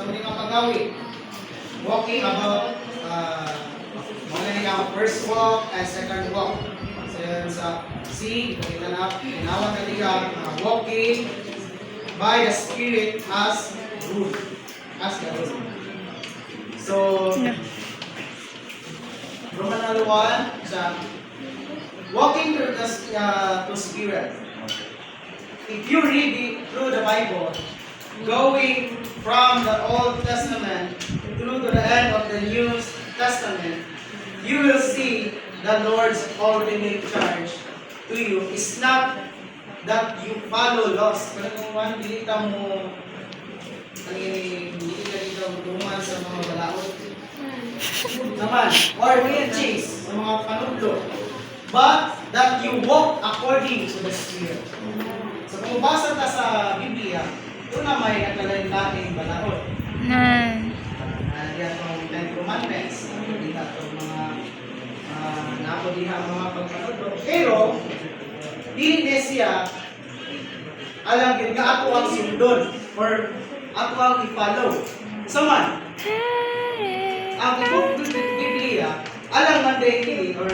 sa mga pagawi. Walking about mga nga first walk and second walk. So yun sa C, tinawag na niya walking by the Spirit as good. As the good. So, Roman 1, sa walking through the to Spirit. If you read it through the Bible, going from the Old Testament through to the end of the New Testament, you will see the Lord's ultimate charge to you is not that you follow laws. Pero kung hindi ka mo hindi ka dito duman sa mga balaod naman, or teachings sa mga panudlo, but that you walk according to the Spirit. So kung basa ta sa Biblia, ito na may nagkalain-laing balaod. Diyan itong Ten Commandments, dito itong mga napodiha mga pagpanudlo. Pero, hindi siya alam yun nga ako ang sundon or ako ang i-follow. So man, ang Biblia, alam man din or